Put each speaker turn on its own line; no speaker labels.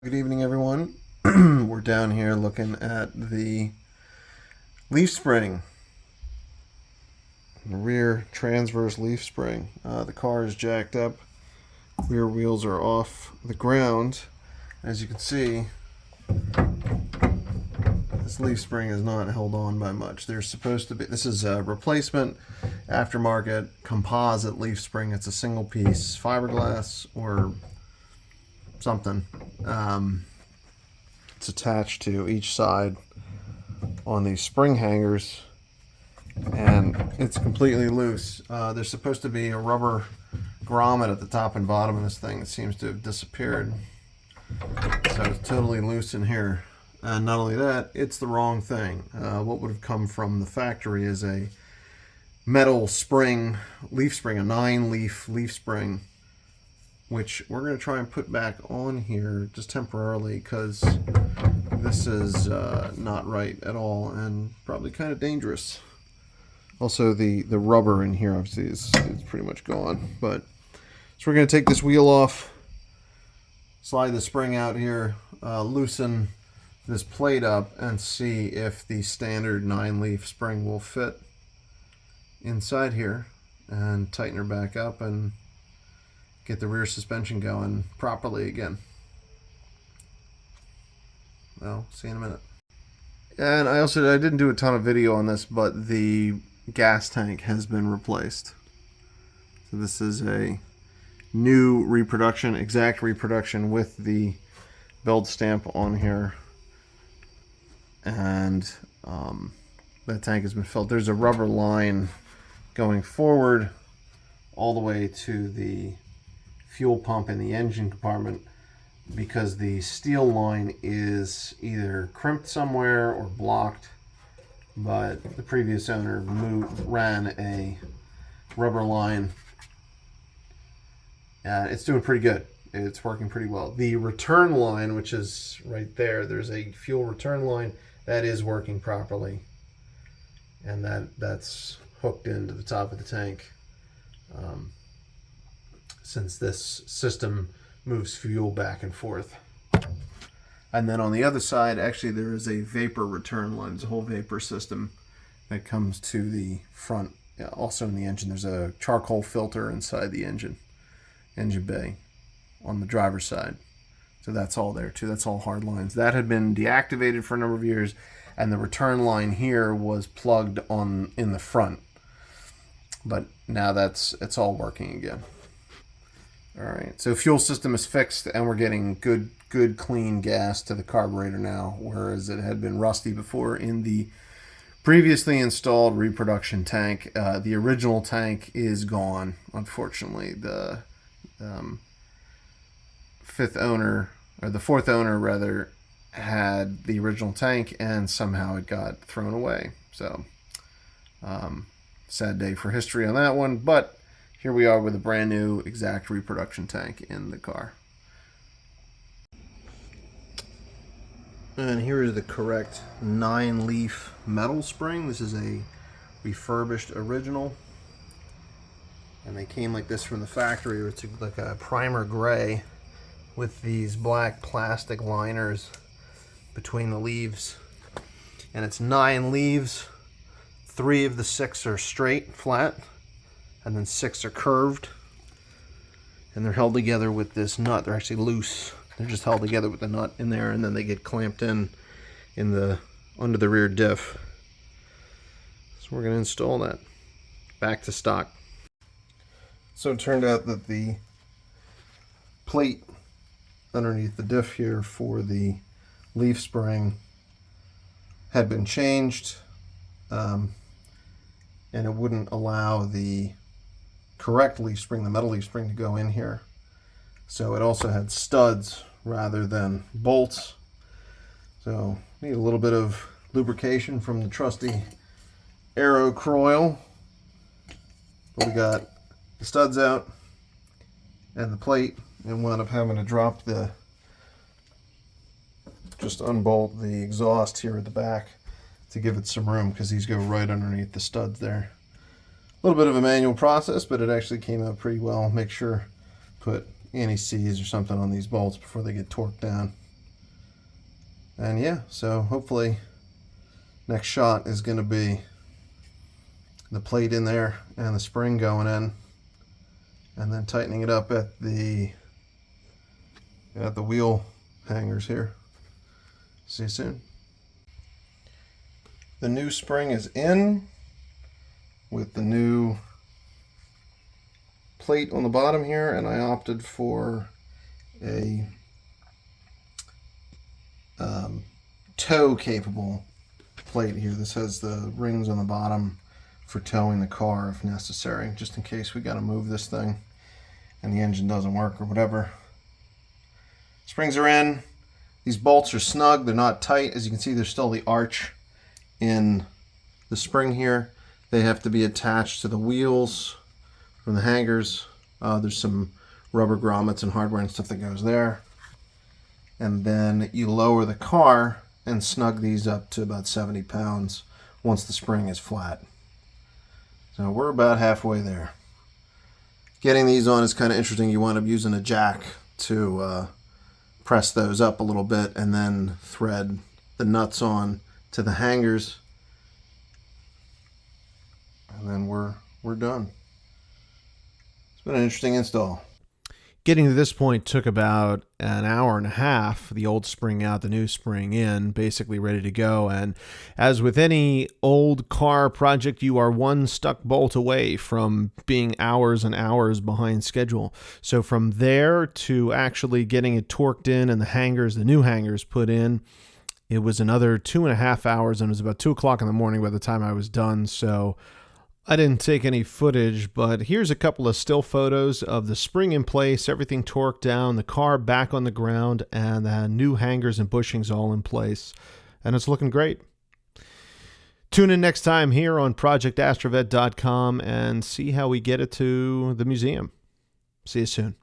Good evening, everyone. We're down here looking at the leaf spring, the rear transverse leaf spring. The car is jacked up, rear wheels are off the ground. As you can see, this leaf spring is not held on by much. There's supposed to be, this is a replacement aftermarket composite leaf spring. It's a single piece fiberglass or something. It's attached to each side on these spring hangers, and it's completely loose. There's supposed to be a rubber grommet at the top and bottom of this thing. It seems to have disappeared, so it's totally loose in here. And not only that, it's the wrong thing. What would have come from the factory is a metal spring, leaf spring, a 9-leaf leaf spring, which we're going to try and put back on here just temporarily because this is not right at all and probably kind of dangerous. Also, the rubber in here obviously is pretty much gone. But so we're going to take this wheel off, slide the spring out here, loosen this plate up, and see if the standard 9-leaf spring will fit inside here, and tighten her back up and get the rear suspension going properly again. Well, see you in a minute. And I didn't do a ton of video on this, but the gas tank has been replaced. So this is a new reproduction, exact reproduction with the build stamp on here. And that tank has been filled. There's a rubber line going forward all the way to the fuel pump in the engine compartment, because the steel line is either crimped somewhere or blocked, but the previous owner ran a rubber line. It's doing pretty good. It's working pretty well. The return line, which is right there, there's a fuel return line that is working properly, and that's hooked into the top of the tank. Since this system moves fuel back and forth. And then on the other side, actually there is a vapor return line. There's a whole vapor system that comes to the front. Also in the engine, there's a charcoal filter inside the engine bay on the driver's side. So that's all there too. That's all hard lines. That had been deactivated for a number of years, and the return line here was plugged in the front. But now it's all working again. All right, so fuel system is fixed, and we're getting good clean gas to the carburetor now, whereas it had been rusty before in the previously installed reproduction tank. The original tank is gone, unfortunately. The fourth owner rather had the original tank, and somehow it got thrown away. So sad day for history on that one, but here we are with a brand new exact reproduction tank in the car. And here is the correct 9-leaf metal spring. This is a refurbished original. And they came like this from the factory. It's like a primer gray with these black plastic liners between the leaves. And it's 9 leaves. 3 of the 6 are straight, flat, and then 6 are curved, and they're held together with this nut. They're actually loose. They're just held together with the nut in there, and then they get clamped in under the rear diff. So we're going to install that back to stock. So it turned out that the plate underneath the diff here for the leaf spring had been changed, and it wouldn't allow the correct leaf spring, the metal leaf spring, to go in here. So it also had studs rather than bolts. So need a little bit of lubrication from the trusty Aero Croil. But we got the studs out and the plate, and wound up having to just unbolt the exhaust here at the back to give it some room, because these go right underneath the studs there. A little bit of a manual process, but it actually came out pretty well. Make sure put anti-seize or something on these bolts before they get torqued down. And yeah, so hopefully next shot is going to be the plate in there and the spring going in, and then tightening it up at the wheel hangers here. See you soon. The new spring is in with the new plate on the bottom here, and I opted for a tow capable plate here. This has the rings on the bottom for towing the car if necessary, just in case we got to move this thing and the engine doesn't work or whatever. Springs are in. These bolts are snug, they're not tight. As you can see, there's still the arch in the spring here. They have to be attached to the wheels from the hangers. There's some rubber grommets and hardware and stuff that goes there. And then you lower the car and snug these up to about 70 pounds once the spring is flat. So we're about halfway there. Getting these on is kind of interesting. You wind up using a jack to press those up a little bit and then thread the nuts on to the hangers. And then we're done. It's been an interesting install.
Getting to this point took about an hour and a half, the old spring out, the new spring in, basically ready to go. And as with any old car project, you are one stuck bolt away from being hours and hours behind schedule. So from there to actually getting it torqued in and the hangers, the new hangers put in, it was another 2.5 hours, and it was about 2 o'clock in the morning by the time I was done. So I didn't take any footage, but here's a couple of still photos of the spring in place, everything torqued down, the car back on the ground, and the new hangers and bushings all in place. And it's looking great. Tune in next time here on ProjectAstroVette.com and see how we get it to the museum. See you soon.